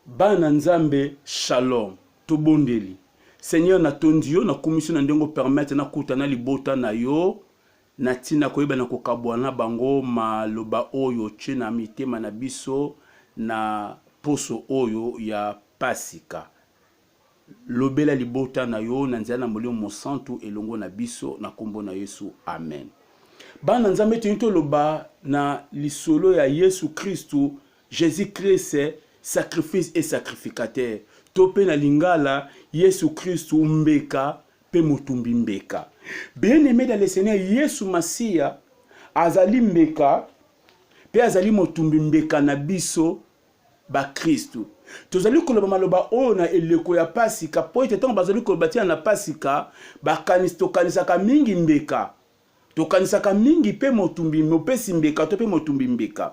Bana Nzambe, shalom, tobondeli. Seigneur na tondio na commission na ndengo permettre na kutana libota na yo na tina koyeba na kokabwana bango maloba oyo chena mitema na biso na poso oyo ya pasika. Lobela libota na yo na nzela na molio mosantu elongo na biso na kombo na Yesu. Amen. Bana Nzambe tinito loba na lisolo ya Yesu Kristu, Jésus Christ sacrifice et sacrificateur. Tope na lingala Yesu Kristu mbeka pe mutumbi mbeka. Bien-aimé dans le Seigneur, Yesu Masia azali mbeka pe azali mutumbi mbeka na biso ba Kristu. Tozali koloba maloba o na eleko ya pasika po ete tango bazali kolobatia na pasika tokanisaka mingi mbeka. Tokanisaka mingi pe mutumbi mopesi mbeka to pe mutumbi mbeka.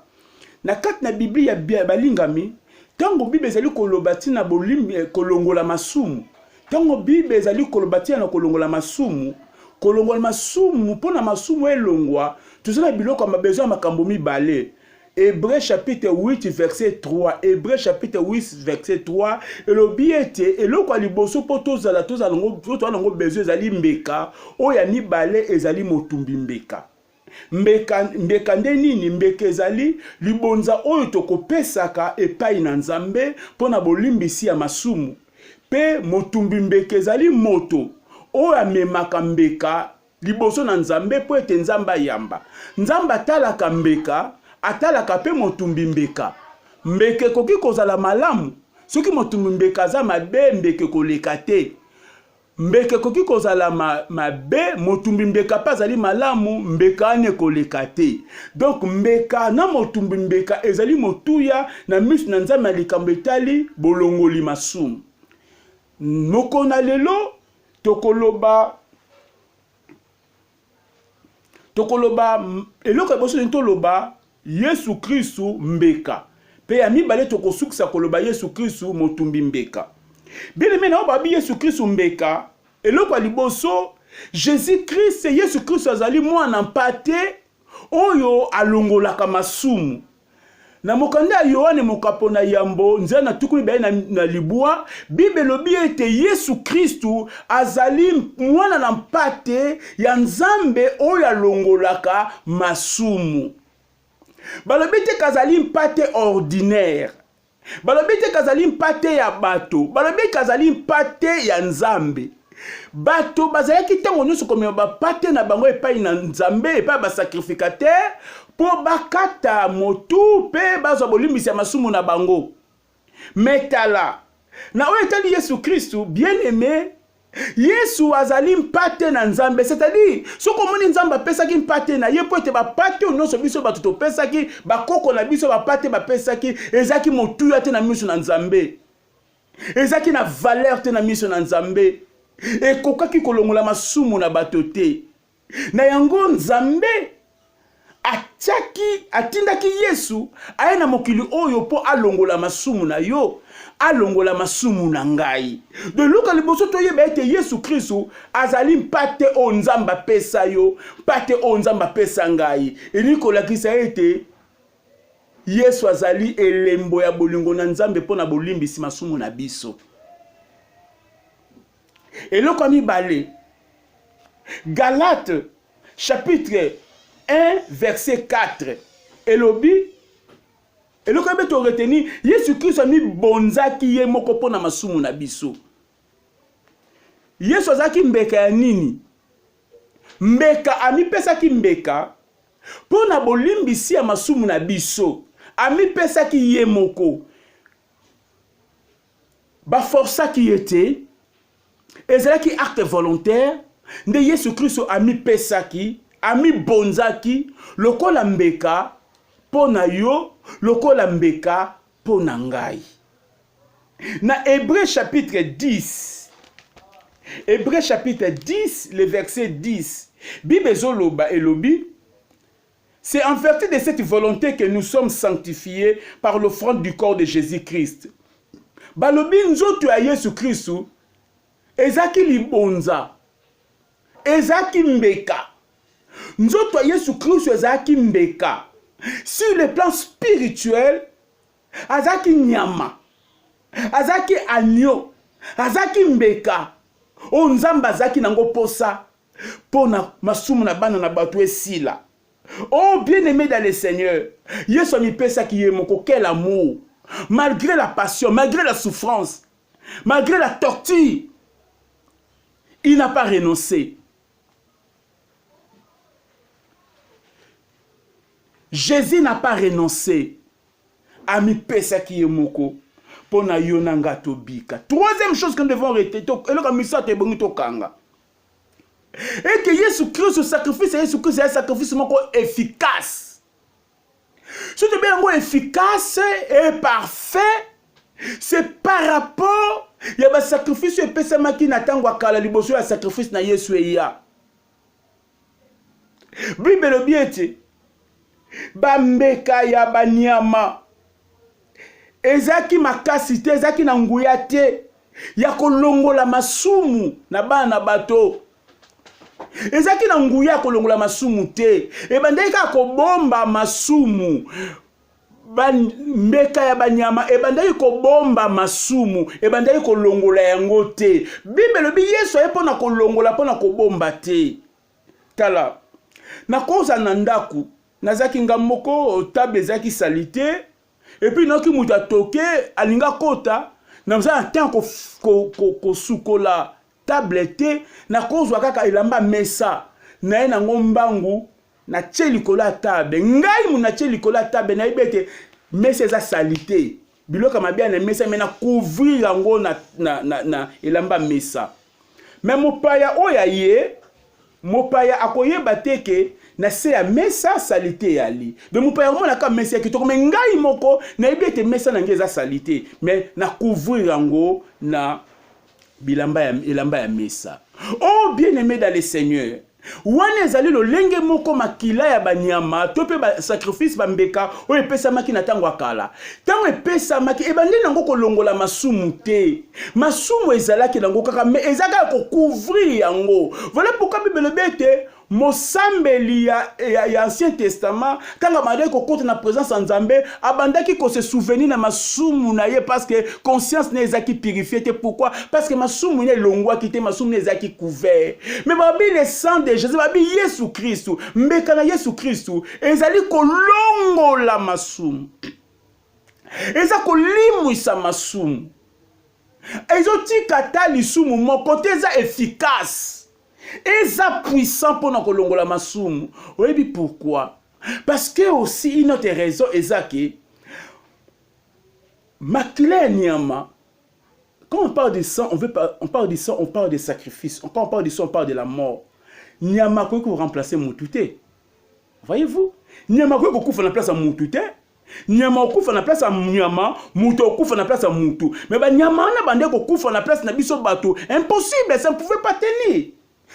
Na kati na Biblia ya balingami tango Bible ezali kolobati na bolimbi kolongola masumu. Tango Bible ezali kolobati na kolongola masumu pona masumu elongwa tozala biloko ma besoin makambo mibale. Hébreux chapitre 8 verset 3. Hébreux chapitre 8 verset 3. Elobi ete eloko liboso po tozala ngo besoin ezali mbeka oya mibale ezali motumbi mbeka. Mbeka nde nini? Mbeka ezali libonza oyo tokopesaka epai na Nzambe pona bolimbisi ya masumu. Pe motumbi mbeka ezali moto oyo amemaka mbeka liboso na Nzambe po ete Nzambe ayamba. Nzambe atalaka mbeka, atalaka pe motumbi mbeka. Mbeka koki kozala malamu soki motumbi mbeka aza mabe mbeka koleka te. Mbeke koki kozala mabe motumbi mbeka pa zali malamu mbeka ane koleka te. Donc mbeka na motumbi mbeka ezali motuya na misu na Nzambe likambo etali bolongoli masumu. Mokona lelo tokoloba eloko eboso ntoloba Yesu Kristu mbeka. Pe ya mibale tokosukisa koloba Yesu Kristu motumbi mbeka. Bien-aimé na obabi Yesu Kristu mbeka eloko liboso Jésus Christ Yesu Kristu azali mwana mpate oyo alongolaka masumu. Na mokanda Yohane mokapona yambo nzela na tukuni baye na libua Bible lobi ete Yesu Kristu azali mwana na mpate ya Nzambe oyo alongolaka masumu. Balobi te kazali mpate ordinaire. Balobi te kazali mpate ya bato. Balobi kazali mpate ya Nzambe. Bato bazalaki tango nyonso komema bapate na bango epai na Nzambe epai ba sacrificateur po bakata motu pe bazwa bolimbisi ya masumu na bango. Metala na oyo etali Yesu Kristu bien-aimé Yesu azali mpate na Nzambe, c'est-à-dire soko moni Nzambe apesaki mpate na ye po ete bapate nyonso biso bato topesaki bakoko na biso bapate bapesaki ezaki motuya te na miso na Nzambe. Ezaki na valeur te na miso na Nzambe. Ekokaki kolongola masumu na bato te. Na yango Nzambe atindaki Yesu aye na mokili oyo po alongola masumu na yo, alongola masumu na ngai. De luka liboso toyeba ete Yesu Kristu azali mpate o Nzambe apesa yo, mpate o Nzambe apesa ngai. Elikolakisa ete Yesu azali elembo ya bolingo na Nzambe pona bolimbisi masumu na biso. Eloko mibale Galates chapitre 1 verset 4 elobi eloko beto reteni Yesu Kristo ami bonzaki ye moko pona masumu na biso. Yesu azaki mbeka ya nini? Mbeka ami pesaki mbeka pona bolimbisi ya masumu na biso. Ami pesaki ye moko ba forçaki yete ezalaki acte volontaire nde Yesu Kristo ami pesaki ami bonzaki lokola mbeka pona yo, lokola mbeka pona ngai. Na Hébreux chapitre 10 Hébreux chapitre 10 le verset 10 Bible zoloba elobi c'est en vertu de cette volonté que nous sommes sanctifiés par l'offrande du corps de Jésus-Christ. Balobi nzoto ya Yesu Kristu ezaki libonza, ezaki mbeka. Nzoto ya Yesu Kristu ezaki mbeka. Sur le plan spirituel, azaki nyama. azaki agneau, azaki mbeka, o nzamba azaki nango posa, pona masumu na bana na bato esila. Oh bien-aimé dans le Seigneur, Yesu mi pesa ki yemoko, quel amour, malgré la passion, malgré la souffrance, malgré la torture, il n'a pas renoncé. Jésus n'a pas renoncé à mi pesa ki yemoko. Troisième chose que nous devons retenir, et que Jésus-Christ, ce sacrifice, Jésus-Christ, c'est un sacrifice efficace. Si tu es efficace et parfait, c'est par rapport il y a un sacrifice et pesa qui n'attend pas la liboso, un sacrifice na Yesu et ya. Bible le bien bambeka ya banyama. Ezaki makasi te, ezaki na nguya te, ya kolongola masumu na bana bato. Ezaki na nguya kolongola masumu te, ebandeka kobomba masumu, mbeka ya banyama, ebandeki kobomba masumu, ebandeki kolongola yango te. Bible bi Yesu epona kolongola pona kobomba te. Tala, na koza na ndaku, nazaki ngamoko table ezaki salite. Et puis, nous avons toqué, alinga kota, nous avons ko sukola tablette, na kozwa kaka ilamba mesa, na ena ngombangu, na tchelikola table. Ngai mu na tchelikola table, na ibete, mesa za salite. Biloka mabia na mesa, mais na couvrir yango na ilamba mesa. Mais mopaya oya ye, mopaya akoye bateke, na se ya mesa salite yali. De mopaya mona ka mesa kitoko, mais ngai moko, na ibete mesa na ngeza salite, mais na couvrir yango na bilamba ya mesa. Oh bien-aimé dans le Seigneur, wana ezali lo lenge moko makila ya banyama, tope ba sacrifice bambeka, o epesa maki na tango akala. Tango epesa maki, ebandi nango kolongola masumu te. Masumu ezalaki nango kaka, mais ezaka ko couvrir yango. Voilà pourquoi Bible bete, Mosambeli ya Ancien Testament, quand amade ko kote na présence en Nzambe, abandaki ko se souvenir na masumu na ye parce que conscience ne ezaki purifié te. Pourquoi? Parce que masumu ne longwa kite, masumu ne ezaki couvert. Mais babi le sang de Jésus, babi Yesu Christ, mbeka na Yesu Christ, ezali ko longola masumu. Eza ko limwisa masumu. Ezoti kata lisumu moko te eza efficace. Eza puissant pour nous kolongola masumu. Oui, pourquoi? Parce que aussi une autre raison est que makila nyama. Quand on parle de sang, on parle de sang, on parle de sacrifice. Quand on parle de sang, on parle de la mort. Nyama ko ko remplacer mutute. Voyez-vous? Nyama ko ko na place à mutute. Nyama okufa na place à nyama, mutu okufa na place à mutu. Mais ba nyama na bande ko kufa na place na biso bato. Impossible, ça ne pouvait pas tenir.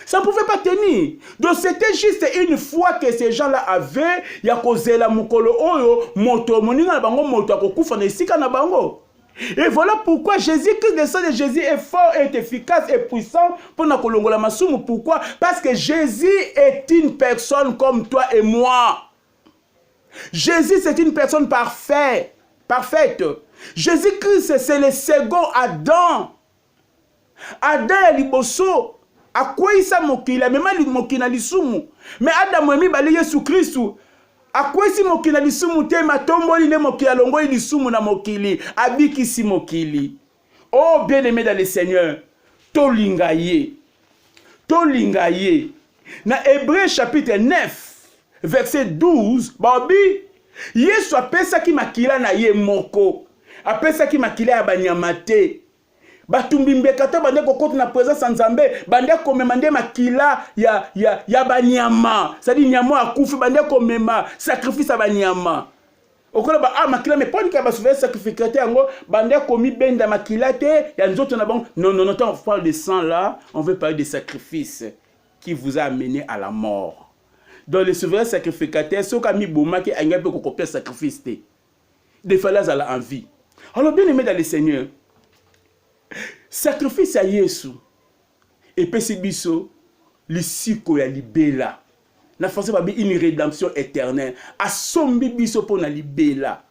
Ça ne pouvait pas tenir. Donc c'était juste une fois que ces gens-là avaient yakozela mukolo oyo moto moninga na bango moto akokufa na esika na bango. Et voilà pourquoi Jésus-Christ, le sang de Jésus est fort, est efficace et puissant pour na kolongola masumu. Pourquoi? Parce que Jésus est une personne comme toi et moi. Jésus c'est une personne parfaite. Jésus-Christ c'est le second Adam. Adam ya liboso akwisa mokila mema mokina lisumu. Mais Adam emi bali Yesu Kristu akwisi mokila lisumu te matomboli ne mokila longo lisumu na mokili abikisi mokili. Oh bien-aimé dans le Seigneur, tolinga ye. Na Hébreux chapitre 9 verset 12, babi Yesu apesa ki makila na ye moko. Apesa ki makila ya banyama te. Batumbi mbekata bande kokoti na présence en Nzambe, bande komemande makila ya banyama. C'est-à-dire nyama akufi bande komema sacrifice ya banyama. Okola ba makila me poni ka ba sauver sacrificateur ngo bande komi benda makila te ya nzoto na bango. Non, on parle de sang là, on veut parler de sacrifice qui vous a amené à la mort. Dans le souverain sacrificateur, ce qu'a mis Bouma qui a un peu copier sacrifice te. Des fois à la envie. Alors bien aimé dans le Seigneur, sacrifice à Yesu et pesibiso lisiko ya libela na force ba une rédemption éternelle a sombi biso pour na libela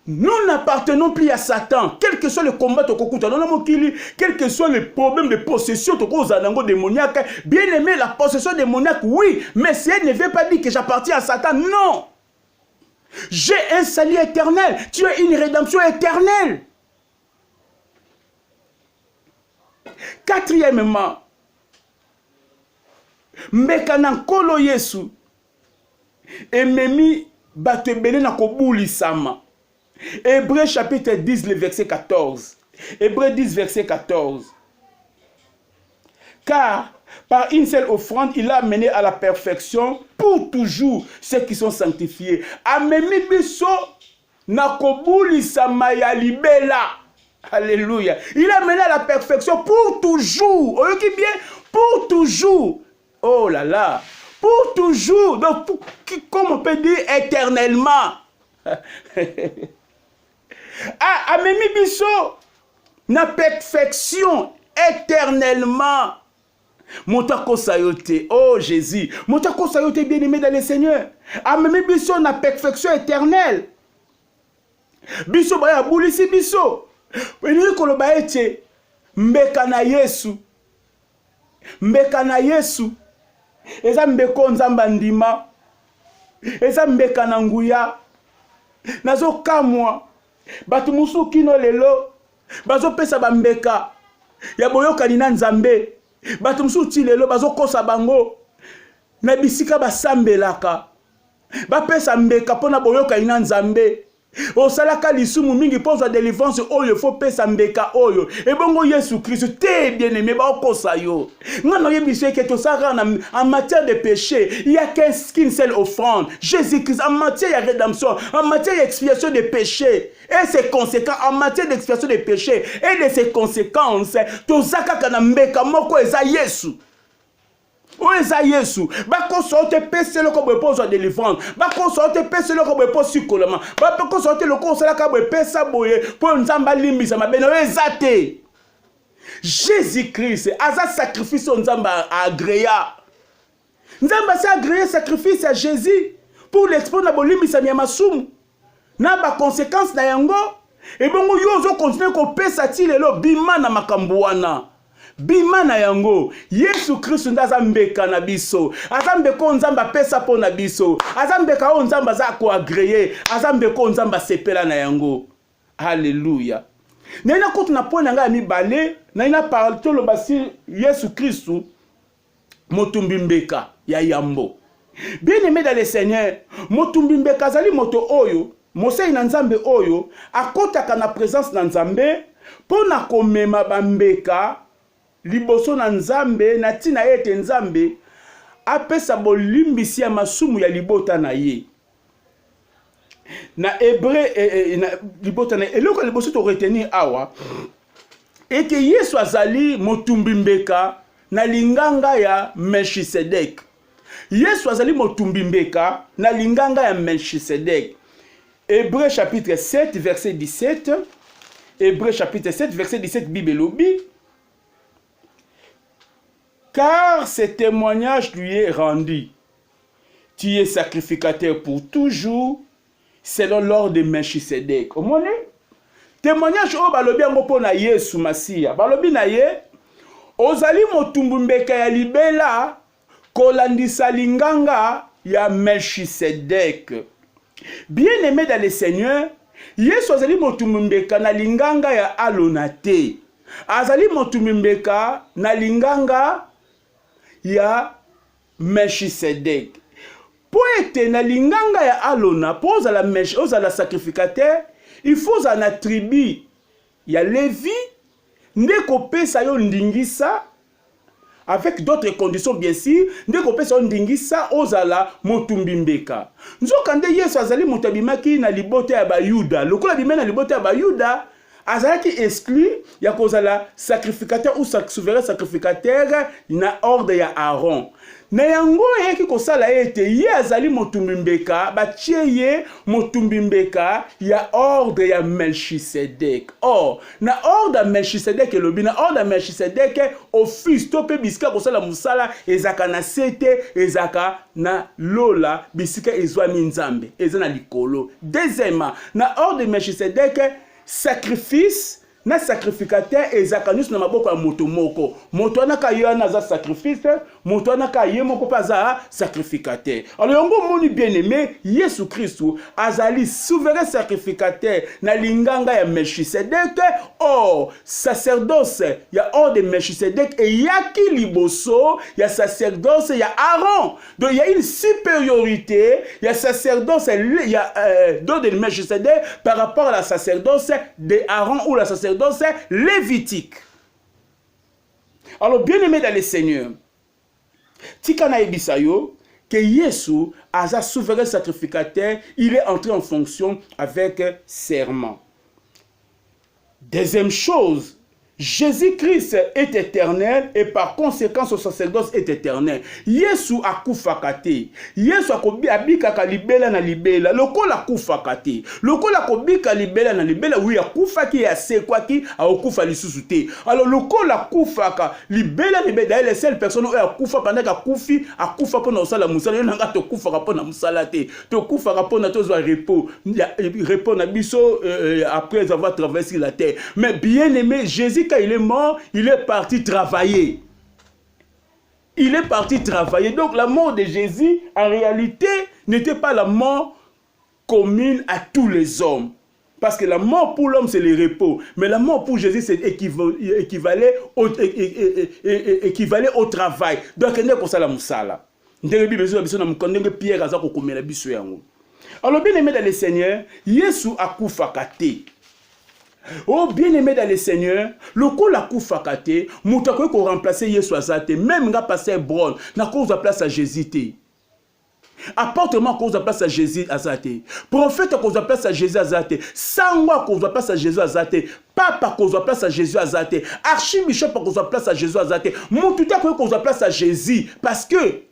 Nous n'appartenons plus à Satan. Quel que soit le combat, quel que soit le problème de possession démoniaque, bien aimé, la possession démoniaque, oui, mais ça ne veut pas dire que j'appartiens à Satan. Non. J'ai un salut éternel. Tu as une rédemption éternelle. Quatrièmement, mbekana kolo Yesu ememi bato ebele na kobulisama. Hébreux chapitre 10, le verset 14. Hébreux 10, verset 14. Car par une seule offrande, il a amené à la perfection pour toujours ceux qui sont sanctifiés. Amemi biso na kobulisama ya libela. Alléluia. Il a amené à la perfection pour toujours. Oyoki bien, pour toujours. Oh là là. Pour toujours. Donc, comme on peut dire, éternellement. Amemi biso na perfection éternellement. Motako sayote. Oh Jésus. Motako sayote bien aimé dans le Seigneur. Amemi biso na perfection éternelle. Biso baya bulisi biso. Wili koloba ete mbeka na Yesu. Mbeka na Yesu. Eza mbeko nzamba ndima. Eza mbeka na nguya. Nazo kamwa. Batu musu kino lelo. Bazo pesa bambeka. Ya boyoka nina nzambe. Batu musu ti lelo bazo kosa bango. Na bisika basambelaka. Ba pesa mbeka pona boyoka nina nzambe. Osalaka lisumu mingi poza délivrance oyo faut pesa mbeka oyo. Et bongo Yesu Christ te bien aimé ba okosa yo. Ngano yebiso ke to sara en matière de péché, il y a qu'une seule offrande. Jésus Christ en matière de rédemption, en matière d'expiation des péchés et ses conséquences en matière d'expiation des péchés et de ses conséquences. To saka kana mbeka moko eza Yesu. Oeza Yesu, bako sorte pese loko bepozo délivrance, bako sorte pese loko bepozo sikolama, bako sorte loko sala ka bepesa boye po nzamba limbisa mabeno ezate. Jésus-Christ aza sacrifice nzamba agréa. Nzamba sa agréé sacrifice à Jésus pour l'expose na bolimbisa masumu. Na ba conséquence na yango et bongo yo zo continuer ko pesa ti lelo bima na makambo wana. Bima na yango Yesu Kristo ndaza mbeka na biso azambeko nzamba pesa po na biso azambeka o nzamba za ko agréer azambeko nzamba sepela na yango. Alléluia. Nena ko tuna pona nga mi balé na ina parle to lo basi Yesu Kristo motumbi mbeka ya yambo. Bien aimé dans le Seigneur, motumbi mbeka zali moto oyo mosei na nzambe oyo akotaka na présence na nzambe pona komema bambeka liboso na nzambe na tina ete nzambe apesa bolimbisi ya masumu ya libota na ye. Na hébreu na libota na eloko liboso to retenir awa et que Yesu azali motumbi mbeka na linganga ya Melchisedek. Yesu azali motumbi mbeka na linganga ya Melchisedek. Hébreu chapitre 7 verset 17. Hébreu chapitre 7 verset 17 Bible lobi. Car ce témoignage lui est rendu. Tu es sacrificateur pour toujours, selon l'ordre de Melchisedek. Au moins, témoignage au balobi yango pona Yesu Masia. Balobi na ye, ozali motumbu mbeka ya libela, kolandisa linganga ya Melchisedek. Bien aimé dans le Seigneur, Yesu ozali motumbu mbeka na linganga ya Alonate. Azali motumbu mbeka na linganga ya Melchisedek. Pour être na linganga ya Alona, pour la sacrificateur, il faut un attribut ya Lévi, ndeko pesa yo ndingisa avec d'autres conditions bien sûr, ndeko pesa yo ndingisa ozala motumbi mbeka. Nzokande Yesu azali motabimaki na libota ya Bayuda. Lokola bimena libota ya Bayuda, azalaki exclu ya kozala sacrificateur ou souverain sacrificateur na ordre ya Aaron. Na yango yeki kosala ete ye azali motumbi mbeka batie ye motumbi mbeka ya ordre ya Melchisedek. Or na ordre ya Melchisedek elobi na ordre ya Melchisedek office to pe bisika kosala musala ezaka na sete ezaka na lola bisika ezwami nzambe eza na likolo. Deuxièmement na ordre de Melchisedek sacrifice na sacrificateur ezaka nyusu na maboko ya moto moko. Moto anaka yo na sacrifice, moto anaka ye moko pa za sacrificateur. Alors yango moni bien-aimé, Yesu Kristu azali souverain sacrificateur na linganga ya Melchisedek. Or sacerdoce ya ordre de Melchisedek et yaki liboso ya sacerdoce ya Aaron. Donc il y a une supériorité ya sacerdoce ya d'ordre de Melchisedek par rapport à la sacerdoce de Aaron ou la sacerdoce lévitique. Alors, bien aimé dans le Seigneur, Tikana Ebisayo, que Yesu, asa souverain sacrificateur, il est entré en fonction avec serment. Deuxième chose, Jésus-Christ est éternel et par conséquent son sacerdoce est éternel. Yesu akufakate. Yesu akobika libela na libela. Lokola akufakate. Lokola akobika libela na libela. Oui, akufaki ya sekwaki akufa lisusu te. Alors lokola akufaka libela libela les seules personnes où akufa pendant qu'akufi akufa pona osala musala nanga to kufa pona musala te. To kufa pona to zwa repos. Repos na biso après avoir traversé la terre. Mais bien aimé Jésus quand il est mort, il est parti travailler. Il est parti travailler. Donc la mort de Jésus, en réalité, n'était pas la mort commune à tous les hommes. Parce que la mort pour l'homme, c'est le repos. Mais la mort pour Jésus, c'est équivalait au travail. Donc, il n'y a pas ça la moussala. Alors, bien aimé dans le Seigneur, Yesu a koufakate. Oh bien-aimé dans le Seigneur, le coup la koufakate, moutako ko remplacer Yesu azate, même nga passer Bron, na cause de place à Jésus te. Apportement cause de place à Jésus azate. Prophète cause de place à Jésus azate. Sangwa cause de place à Jésus azate. Papa cause de place à Jésus azate. Archibishop cause de place à Jésus azate. Moutouta cause de place à Jésus parce que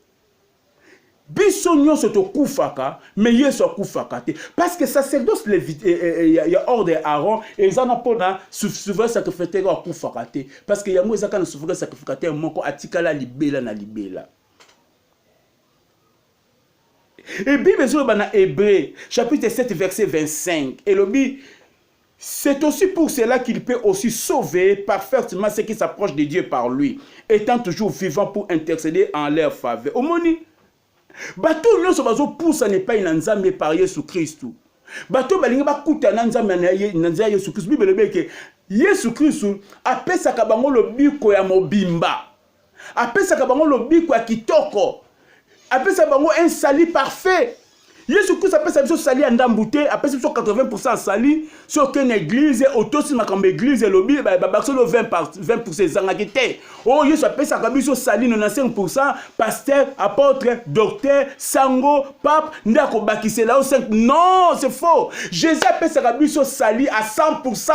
biso nyonso to kufaka mais Yesu akufaka te parce que sacerdoce ya ordre Aaron ezana pona souverain sacrificateur akufaka te parce que yango ezaka na souverain sacrificateur moko atikala libela na libela. Et Bible sur na Hébreu chapitre 7 verset 25 et lobi c'est aussi pour cela qu'il peut aussi sauver parfaitement ceux qui s'approchent de Dieu par lui étant toujours vivant pour intercéder en leur faveur. Omoni bato nyonso bazo poussa ne pas inanzambe par Yesu Kristu. Bato balinga bakuta nanzambe na Yesu Kristu. Bible lebeke Yesu Kristu apesaka bango lobiko ya mobimba. Apesaka bango lobiko ya kitoko. Apesaka bango un salut parfait. Yesu Christ appelle ça sali à ndambouté, appelle ça 80% sali, sur qu'une église, autosi makambe église, lobby, baxolo 20% zangakite. Oh, Yesu appelle ça comme sali 95%, pasteur, apôtre, docteur, sango, pape, ndako bakise là au 5. Non, c'est faux. Jésus appelle ça comme sali à 100%.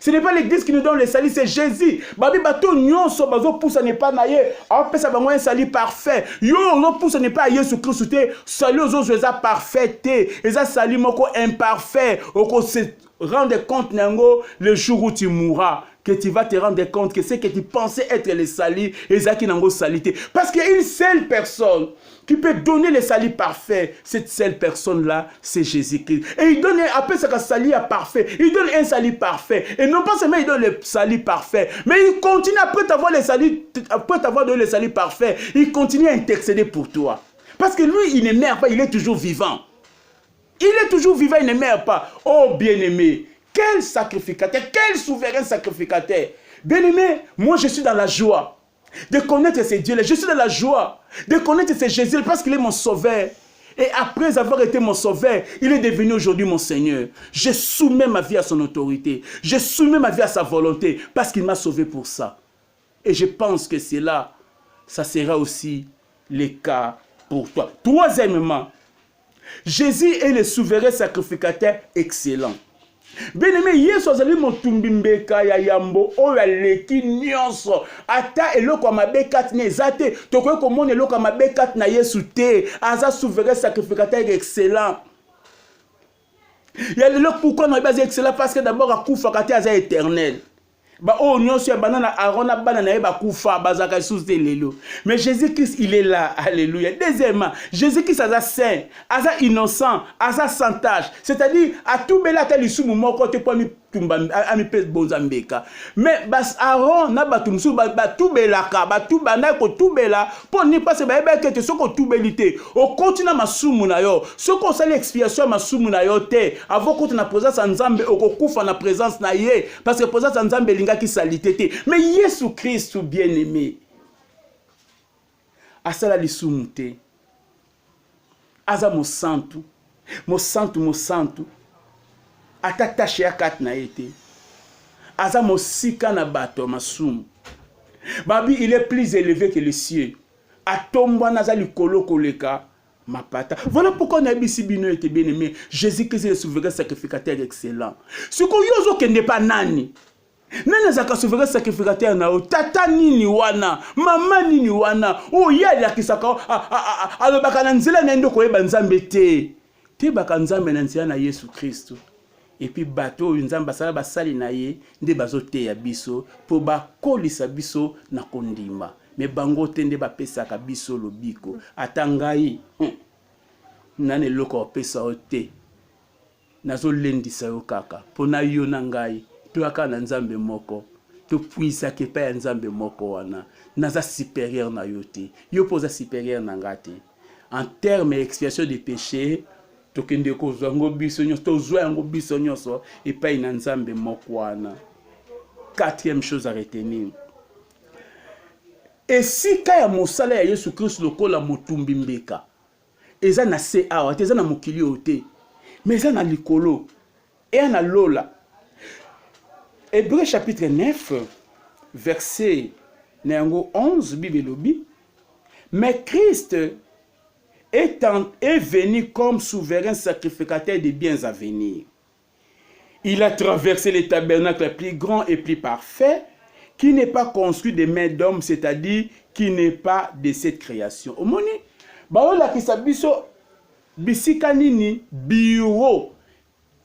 Ce n'est pas l'église qui nous donne le salut, c'est Jésus. Babi bato nyonso bazo poussa n'est pas naie. Après ça un salut parfait. Yo no poussa n'est pas Yesu Christ te. Salut aux autres parfait te. Eza salut moko imparfait. Oko se rendre compte nango le jour où tu mourras. Que tu vas te rendre compte que ce que tu pensais être le salut, ezaki nango salité. Parce qu'il y a une seule personne qui peut donner le salut parfait. Cette seule personne-là, c'est Jésus-Christ. Et il donne, après ça, un salut parfait. Il donne un salut parfait. Et non pas seulement il donne le salut parfait, mais il continue, après t'avoir donné le salut parfait, il continue à intercéder pour toi. Parce que lui, il ne meurt pas, il est toujours vivant. Il est toujours vivant, il ne meurt pas. Oh bien-aimé, quel sacrificateur, quel souverain sacrificateur. Bien-aimé, moi je suis dans la joie de connaître ce Dieu-là. Je suis dans la joie de connaître ce Jésus parce qu'il est mon sauveur. Et après avoir été mon sauveur, il est devenu aujourd'hui mon Seigneur. Je soumets ma vie à son autorité. Je soumets ma vie à sa volonté parce qu'il m'a sauvé pour ça. Et je pense que c'est là, ça sera aussi le cas pour toi. Troisièmement, Jésus est le souverain sacrificateur excellent. Bien-aimé, Yesu azali motumbi mbeka ya yambo oyo aleki nyonso ata eloko ya mabe kati na eza te tokoki komona eloko ya mabe kati na Yesu te aza souverain sacrificateur excellent. Ya lelo pourquoi na base excellent parce que d'abord akufaka te aza éternel. Ba oh nyonso ya banana Aaron na bana na ye bakufa bazaka sous lelo. Mais Jésus-Christ il est là. Alléluia. Deuxièmement, Jésus-Christ aza saint, aza innocent, aza sans tache. C'est-à-dire à tout bela ta lisumu moko te po mi tumba ami pes bonzambeka. Mais bas Aaron na batumsu ba tout belaka, ba tout bana ko tout bela pour ni pas se ba ebe ke te soko tout belité. Au continent masumu na yo. Soko sali expiation masumu na yo te. Avant ko na présence nzambe okokufa na présence na ye parce que présence nzambe linga qui salité. Mais Jésus Christ bien-aimé. Asala lisumute. Aza mo santu. Mo santu. Atatache ya kat na ete. Aza mo sika na bato masumu. Babi il est plus élevé que les cieux. Atomba naza likolo koleka mapata. Voilà pourquoi on a bisi bino était bien-aimé. Jésus-Christ est le souverain sacrificateur excellent. Ce qu'on yozo kende pa nani. Nani zaka souverain sacrificateur na o tata nini wana mama nini wana o yali akisaka alobaka na nzela na ndoko yeba nzambe te baka nzambe na nzela na Yesu Kristo et puis bato nzamba sala basali na ye nde bazote ya biso po bakolisa biso na kondima me bango te nde bapesaka biso lobiko atangai nane loko pesa ote nazo lendisa yo kaka pona yo na ngai to aka na nzambe moko to puisa ke pa ya nzambe moko wana naza supérieur na yo te yo poza supérieur na ngate en termes expiation des péchés to kende ko zango biso nyonso to zwa yango biso nyonso et pa ina nzambe moko wana. Quatrième chose à retenir, et si ka ya mosala ya Yesu Christ lokola motumbi mbeka eza na se awa te eza na mokili ote mais eza na likolo et na lola. Hébreux chapitre 9, verset 11, Bible lobi. Mais Christ est venu comme souverain sacrificateur des biens à venir. Il a traversé les tabernacles plus grands et plus parfaits, qui n'est pas construit de mains d'hommes, c'est-à-dire qui n'est pas de cette création. Au moni, baola kisabiso bisika nini bureau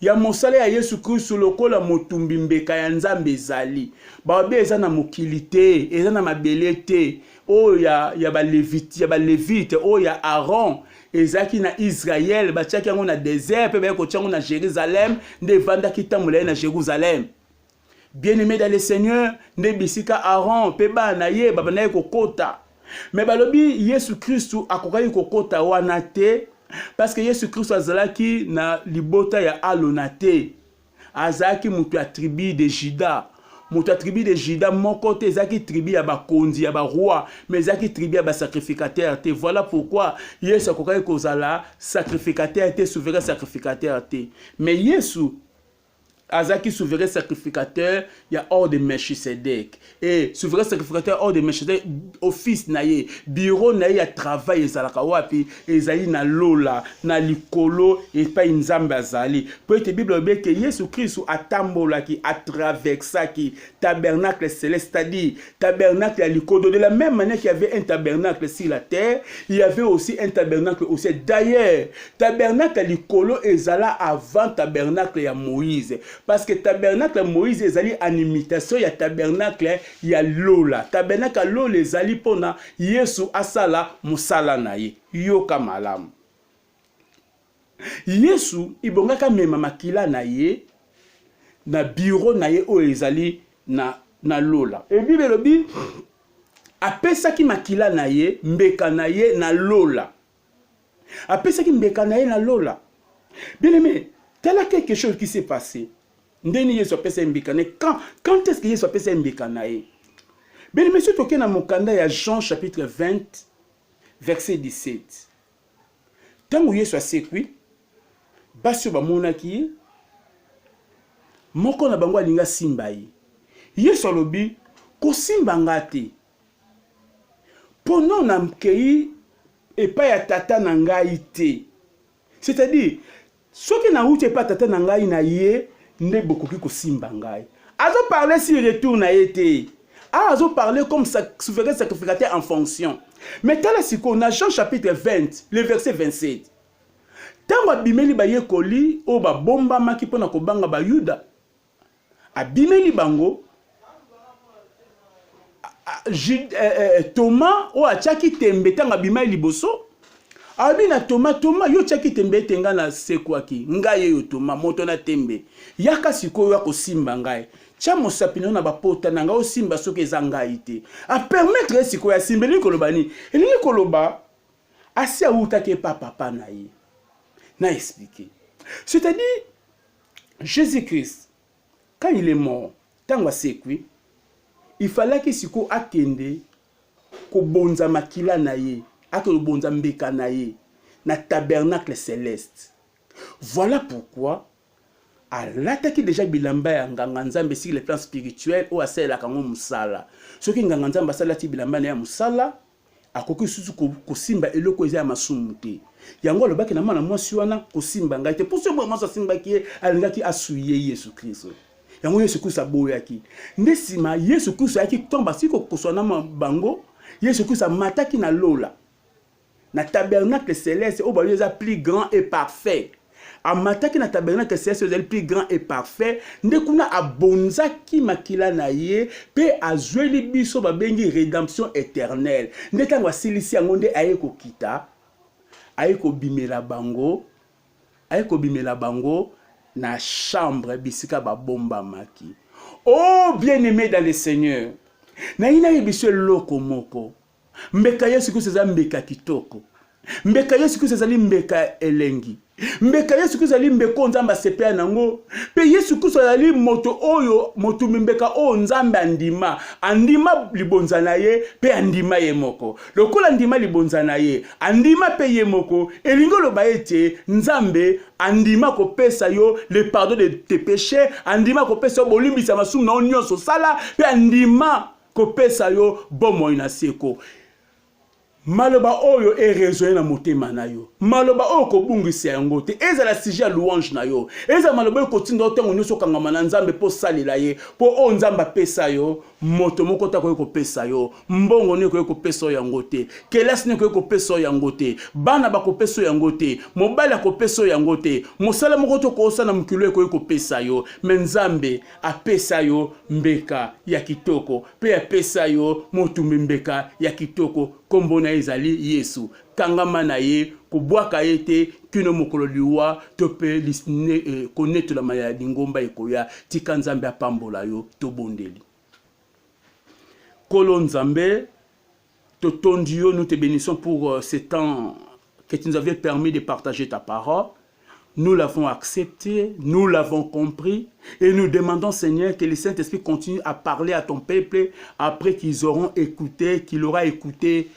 ya mosala ya Yesu Kristo lokola motumbi mbeka ya nzambe ezali babe eza na mokilité eza na mabelete o ya balevite o ya Aaron ezaki na Israël batiaki yango na désert pe bayeko tiango na Jérusalem nde vanda kitamula na Jérusalem. Bien-aimé dans le Seigneur nde bisika Aaron pe ba na ye baba na kokota mais balobi Yesu Kristo akokaki kokota wana te. Parce que Yesu Christ azalaki na libota ya alonate azaki mutu tribu de Juda mutu tribu de Juda moko te ezaki tribu ya bakonzi ya ba roi mais ezaki tribu ya ba sacrificateur te. Voilà pourquoi Yesu akokaki kozala sacrificateur te souverain sacrificateur te mais Yesu azaki souverain sacrificateur ya hors de Melchisedec et souverain sacrificateur hors de Melchisedec office na ye bureau na ye ya travail ezalaka wapi ezali na lola na likolo et pas nzambe azali po ete Bible be que Yesu Christ atambolaki atraversaki tabernacle céleste, c'est-à-dire tabernacle ya likolo. De la même manière qu'il y avait un tabernacle sur la terre, il y avait aussi un tabernacle au ciel. D'ailleurs tabernacle ya likolo ezala avant tabernacle ya Moïse. Parce que tabernacle Moïse ezali en imitation ya tabernacle ya lola. Tabernacle lola ezali pona Yesu asala musala na ye. Yoka malamu. Yesu ibongaka mema makila na ye na bureau na ye o ezali na lola. Et Bible lobi apesaki makila na ye mbeka na ye na lola. Apesaki mbeka na ye na lola. Bien aimé, tel a quelque chose qui s'est passé. Ndeni Yesu apesa mbeka na quand est-ce que Yesu apesa mbeka na ye? Bien aimé, surtout que na mokanda ya Jean chapitre 20 verset 17. Tango Yesu asekwi basi bamonaki moko na bango alinga simba ye. Yesu alobi ko simba ngate. Pono na mkei epa ya tata na ngai te. C'est-à-dire soki na uti epa tata na ngai na ye nde bokoki kosimba ngai. Azo parler sur retour na été. Azo parler comme souverain sacrificateur en fonction. Mais tel est qu'on a Jean chapitre 20, le verset 27. Tango abimeli ba yekoli o ba bomba maki pona ko banga ba Yuda. Abimeli bango Thomas o achaki tembe tanga abimeli liboso. Abina Thomas yo chaki tembe tenga na sekwaki. Ngai yo Thomas moto na tembe. Yaka sikoyo ya kosimba ngai. Tia mosapino na bapota na ngai osimba soki eza ngai te. A permettre sikoyo ya simbeli koloba ni. Elingi koloba asi autaki pa papa na ye. Na expliqué. C'est-à-dire, Jésus-Christ, quand il est mort, tango asekwi, il fallait que siko akende ko bonza makila na ye, akelo bonza mbeka na ye, na tabernacle céleste. Voilà pourquoi alataki déjà bilamba ya nganga nzambe sur le plan spirituel o asela kango musala. Soki nganga nzambe asala ti bilamba na ya musala, akoki susu kosimba eloko eza ya masumu te. Yango lobaki na mwana mwasi wana kosimba ngai te. Pour ce moment ça simba ki alingaki asuye Yesu Kristo. Yango Yesu Kristo aboyaki. Ndesima Yesu Kristo yaki tomba siko koswana bango. Yesu Kristo mataki na lola. Na tabernacle céleste o ba eza plus grand et parfait. Amataki na tabernacle céleste eza plus grand et parfait. Ndekuna abonzaki makila na ye pe azweli biso babengi rédemption éternelle. Ndetango asilisi yango nde ayeko kita. Ayeko bimela bango na chambre bisika ba bomba maki. Oh bien-aimé dans le Seigneur. Na ina yebiso loko moko. Mbeka Yesu Kristo za mbeka kitoko. Mbeka Yesu Kristo zali mbeka elengi. Mbeka Yesu Kristo zali mbeko nzamba sepea nango. Pe Yesu Kristo zali moto oyo moto mbeka o nzamba andima. Andima libonza na ye pe andima ye moko. Lokola andima libonza na ye, andima pe ye moko. Elingo lo baete nzambe andima ko pesa yo le pardon de tes péchés, andima ko pesa yo bolimbisa masumu na nyonso sala pe andima ko pesa yo bomo ina seko. Maloba oyo e raisonné na motema na yo. Maloba oyo ko bungisa yango te. Eza la sujet à louange na yo. Eza maloba oyo ko tinda otengo nyonso kangama na nzambe po salela ye. Po o nzamba pesa yo. Moto moko ta ko pesa yo. Mbongo ne ko pesa yango te. Kelas ne ko pesa yango te. Bana ba ko pesa yango te. Mobala ko pesa yango te. Mosala moko to ko osana mukilo ko pesa yo. Menzambe a pesa yo mbeka ya kitoko. Pe a pesa yo motumbe mbeka ya kitoko. Kombona ezali Yesu kangama na ye kobwaka ete kino mokolo liwa to pe connaître la maladie ngomba ekoya tika nzambe apambola yo to bondeli Kolo nzambe to tondi yo, nous te bénissons pour ce temps que tu nous avais permis de partager ta parole. Nous l'avons accepté, nous l'avons compris et nous demandons, Seigneur, que le Saint-Esprit continue à parler à ton peuple après qu'ils auront écouté, qu'il aura écouté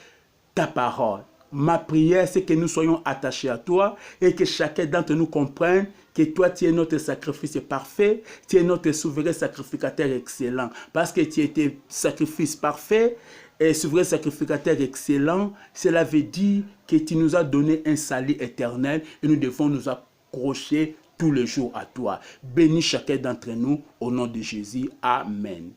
ta parole. Ma prière, c'est que nous soyons attachés à toi et que chacun d'entre nous comprenne que toi, tu es notre sacrifice parfait, tu es notre souverain sacrificateur excellent. Parce que tu étais sacrifice parfait et souverain sacrificateur excellent, cela veut dire que tu nous as donné un salut éternel et nous devons nous accrocher tous les jours à toi. Bénis chacun d'entre nous au nom de Jésus. Amen.